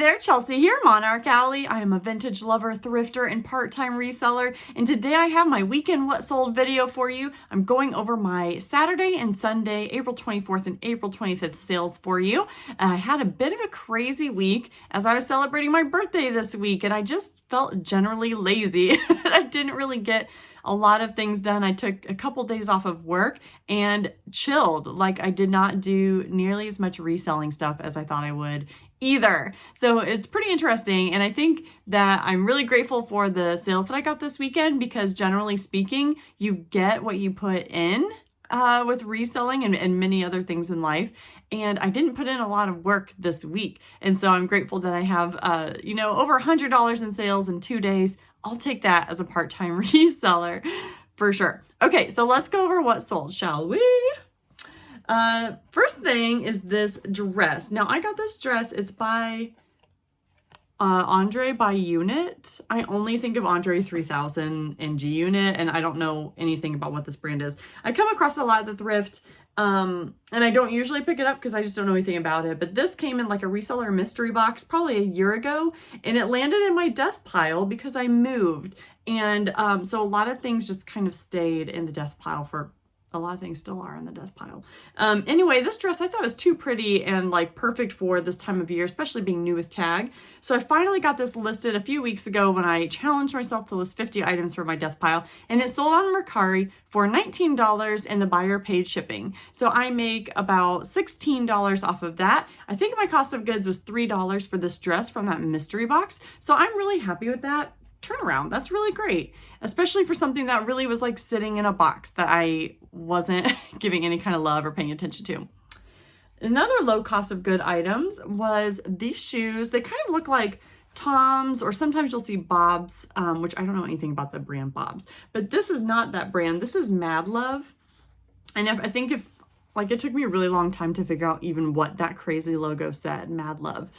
there, Chelsea here, Monarch Alley. I am a vintage lover, thrifter, and part-time reseller, and today I have my weekend what sold video for you. I'm going over my Saturday and Sunday, April 24th and April 25th sales for you. I had a bit of a crazy week as I was celebrating my birthday this week, and I just felt generally lazy. I didn't really get a lot of things done. I took a couple days off of work and chilled. Like, I did not do nearly as much reselling stuff as I thought I would either. So it's pretty interesting. And I think that I'm really grateful for the sales that I got this weekend, because generally speaking, you get what you put in with reselling and many other things in life. And I didn't put in a lot of work this week. And so I'm grateful that I have, over $100 in sales in 2 days. I'll take that as a part-time reseller for sure. Okay, so let's go over what sold, shall we? First thing is this dress. Now, I got this dress. It's by Andre by Unit. I only think of Andre 3000 and G Unit, and I don't know anything about what this brand is. I come across a lot at the thrift, and I don't usually pick it up because I just don't know anything about it. But this came in like a reseller mystery box probably a year ago, and it landed in my death pile because I moved. And so a lot of things just kind of stayed in the death pile for a lot of things still are in the death pile. Anyway, this dress I thought was too pretty and like perfect for this time of year, especially being new with tag. So I finally got this listed a few weeks ago when I challenged myself to list 50 items for my death pile, and it sold on Mercari for $19 and the buyer paid shipping. So I make about $16 off of that. I think my cost of goods was $3 for this dress from that mystery box. So I'm really happy with that turnaround. That's really great, especially for something that really was like sitting in a box that I wasn't giving any kind of love or paying attention to. Another low cost of good items was these shoes. They kind of look like Toms, or sometimes you'll see Bob's, which I don't know anything about the brand Bob's, but this is not that brand. This is Mad Love. And I think it took me a really long time to figure out even what that crazy logo said, Mad Love.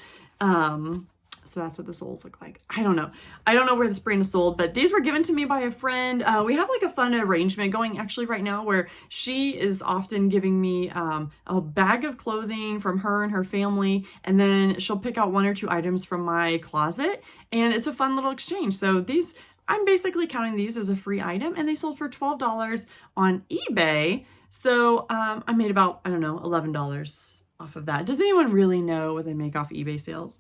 So that's what the soles look like. I don't know where this brand is sold, but these were given to me by a friend. We have like a fun arrangement going actually right now where she is often giving me a bag of clothing from her and her family, and then she'll pick out 1 or 2 items from my closet, and it's a fun little exchange. So these, I'm basically counting these as a free item, and they sold for $12 on eBay. So I made about, I don't know, $11 off of that. Does anyone really know what they make off eBay sales?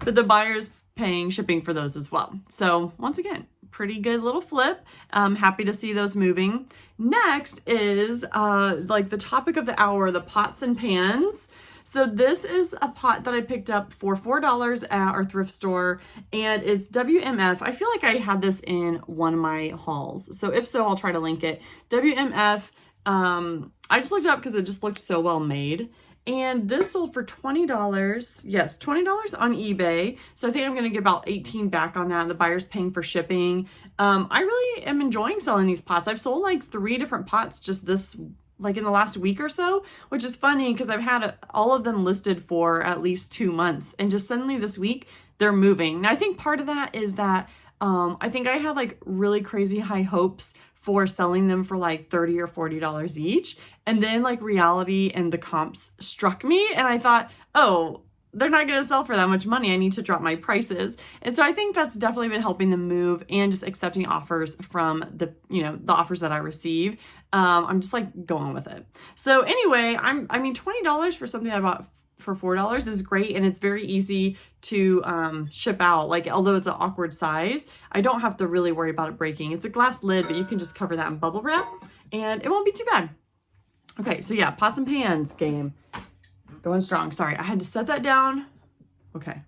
But the buyer's paying shipping for those as well. So once again, pretty good little flip. Happy to see those moving. Next is like the topic of the hour, the pots and pans. So this is a pot that I picked up for $4 at our thrift store, and it's WMF. I feel like I had this in one of my hauls. So if so, I'll try to link it. WMF, I just looked it up because it just looked so well made. And this sold for $20. Yes, $20 on eBay. So I think I'm going to get about $18 back on that. The buyer's paying for shipping. I really am enjoying selling these pots. I've sold like 3 different pots just like in the last week or so, which is funny because I've had all of them listed for at least 2 months. And just suddenly this week, they're moving. Now, I think part of that is that I think I had like really crazy high hopes for selling them for like $30 or $40 each. And then like reality and the comps struck me, and I thought, oh, they're not going to sell for that much money. I need to drop my prices. And so I think that's definitely been helping them move, and just accepting offers from the offers that I receive. I'm just like going with it. So anyway, $20 for something I bought for $4 is great, and it's very easy to ship out. Like, although it's an awkward size, I don't have to really worry about it breaking. It's a glass lid, but you can just cover that in bubble wrap and it won't be too bad. Okay, so yeah, pots and pans game. Going strong. Sorry, I had to set that down. Okay.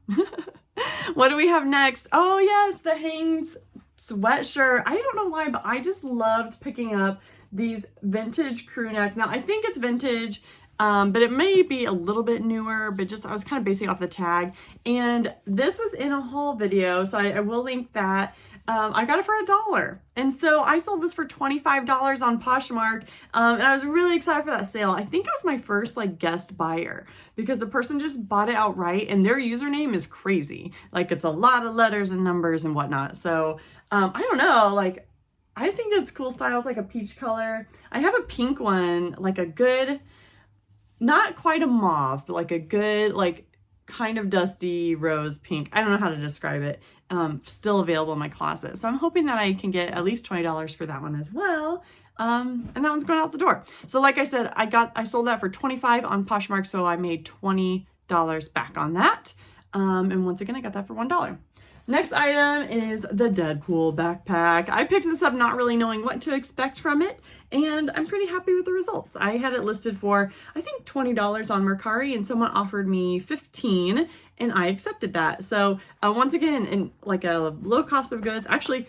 What do we have next? Oh yes, the Hanes sweatshirt. I don't know why, but I just loved picking up these vintage crew necks. Now, I think it's vintage, but it may be a little bit newer, but just I was kind of basing off the tag. And this was in a haul video, so I will link that. I got it for $1. And so I sold this for $25 on Poshmark. And I was really excited for that sale. I think it was my first like guest buyer, because the person just bought it outright, and their username is crazy. Like, it's a lot of letters and numbers and whatnot. So I don't know, like, I think it's cool style. It's like a peach color. I have a pink one, like a good, not quite a mauve, but like a good, like kind of dusty rose pink. I don't know how to describe it. Still available in my closet. So I'm hoping that I can get at least $20 for that one as well. And that one's going out the door. So like I said, I sold that for $25 on Poshmark. So I made $20 back on that. And once again, I got that for $1. Next item is the Deadpool backpack. I picked this up not really knowing what to expect from it, and I'm pretty happy with the results. I had it listed for, I think, $20 on Mercari, and someone offered me $15, and I accepted that. So once again, in like a low cost of goods, actually,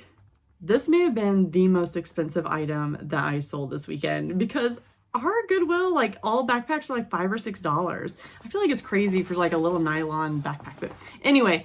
this may have been the most expensive item that I sold this weekend, because our Goodwill, like all backpacks are like $5 or $6. I feel like it's crazy for like a little nylon backpack, but anyway,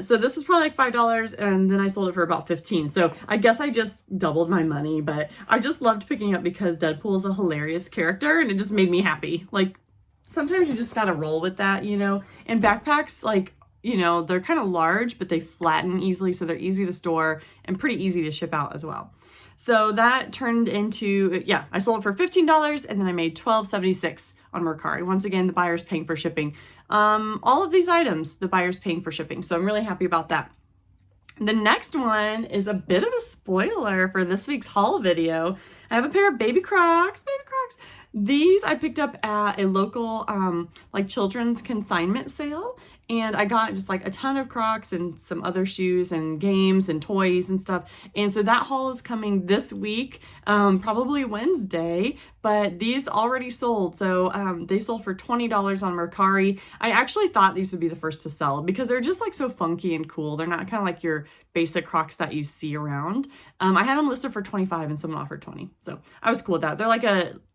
so this was probably like $5, and then I sold it for about $15. So I guess I just doubled my money, but I just loved picking up because Deadpool is a hilarious character, and it just made me happy. Like, sometimes you just gotta roll with that, you know? And backpacks, like, you know, they're kind of large, but they flatten easily, so they're easy to store and pretty easy to ship out as well. So that turned into, yeah, I sold it for $15, and then I made $12.76 on Mercari. Once again, the buyer's paying for shipping. All of these items, the buyer's paying for shipping. So I'm really happy about that. The next one is a bit of a spoiler for this week's haul video. I have a pair of baby Crocs. These I picked up at a local like children's consignment sale, and I got just like a ton of Crocs and some other shoes and games and toys and stuff. And so that haul is coming this week, probably Wednesday, but these already sold. So they sold for $20 on Mercari. I actually thought these would be the first to sell because they're just like so funky and cool. They're not kind of like your basic Crocs that you see around. I had them listed for $25 and someone offered $20. So I was cool with that. They're like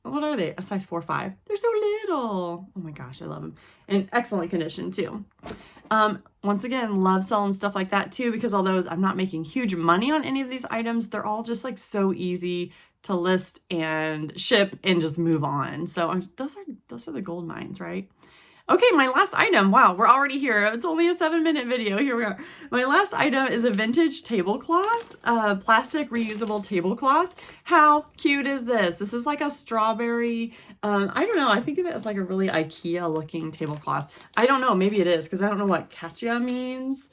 what are they? A size 4 or 5. They're so little. Oh my gosh, I love them. In excellent condition too. Once again, love selling stuff like that too, because although I'm not making huge money on any of these items, they're all just like so easy to list and ship and just move on. So those are the gold mines, right? Okay, my last item. Wow, we're already here. It's only a 7-minute video. Here we are. My last item is a vintage tablecloth, plastic reusable tablecloth. How cute is this? This is like a strawberry, I don't know. I think of it as like a really IKEA looking tablecloth. I don't know. Maybe it is because I don't know what katya means.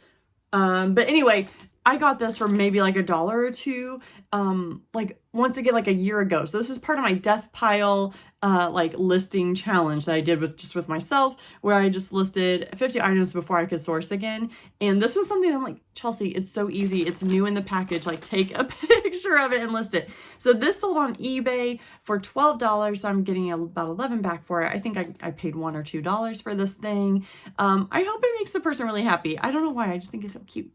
But anyway, I got this for maybe like $1 or $2, like once again, like a year ago. So this is part of my death pile, like listing challenge that I did with myself, where I just listed 50 items before I could source again. And this was something I'm like, Chelsea, it's so easy. It's new in the package. Like take a picture of it and list it. So this sold on eBay for $12. So I'm getting about $11 back for it. I think I paid $1 or $2 for this thing. I hope it makes the person really happy. I don't know why. I just think it's so cute.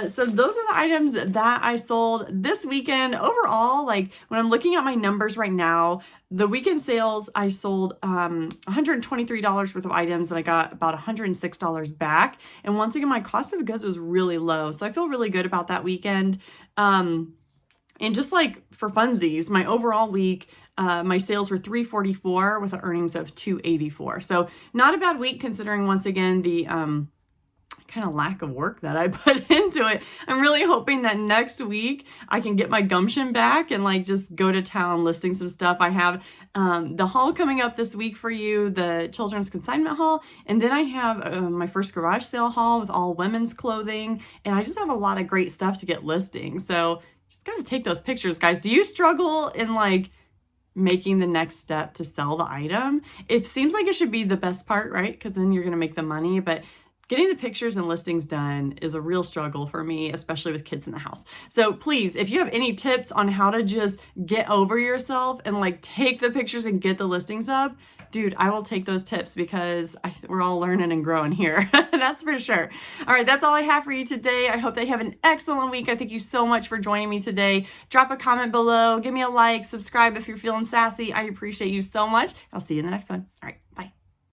So those are the items that I sold this weekend. Overall, like when I'm looking at my numbers right now, the weekend sales, I sold $123 worth of items and I got about $106 back. And once again, my cost of goods was really low. So I feel really good about that weekend. And just like for funsies, my overall week, my sales were $344 with an earnings of $284. So not a bad week considering once again the kind of lack of work that I put into it. I'm really hoping that next week I can get my gumption back and like just go to town listing some stuff. I have the haul coming up this week for you, the children's consignment haul, and then I have my first garage sale haul with all women's clothing, and I just have a lot of great stuff to get listing. So just gotta take those pictures, guys. Do you struggle in like making the next step to sell the item? It seems like it should be the best part, right? Because then you're gonna make the money, but getting the pictures and listings done is a real struggle for me, especially with kids in the house. So please, if you have any tips on how to just get over yourself and like take the pictures and get the listings up, dude, I will take those tips because we're all learning and growing here. That's for sure. All right, that's all I have for you today. I hope that you have an excellent week. I thank you so much for joining me today. Drop a comment below, give me a like, subscribe if you're feeling sassy. I appreciate you so much. I'll see you in the next one. All right.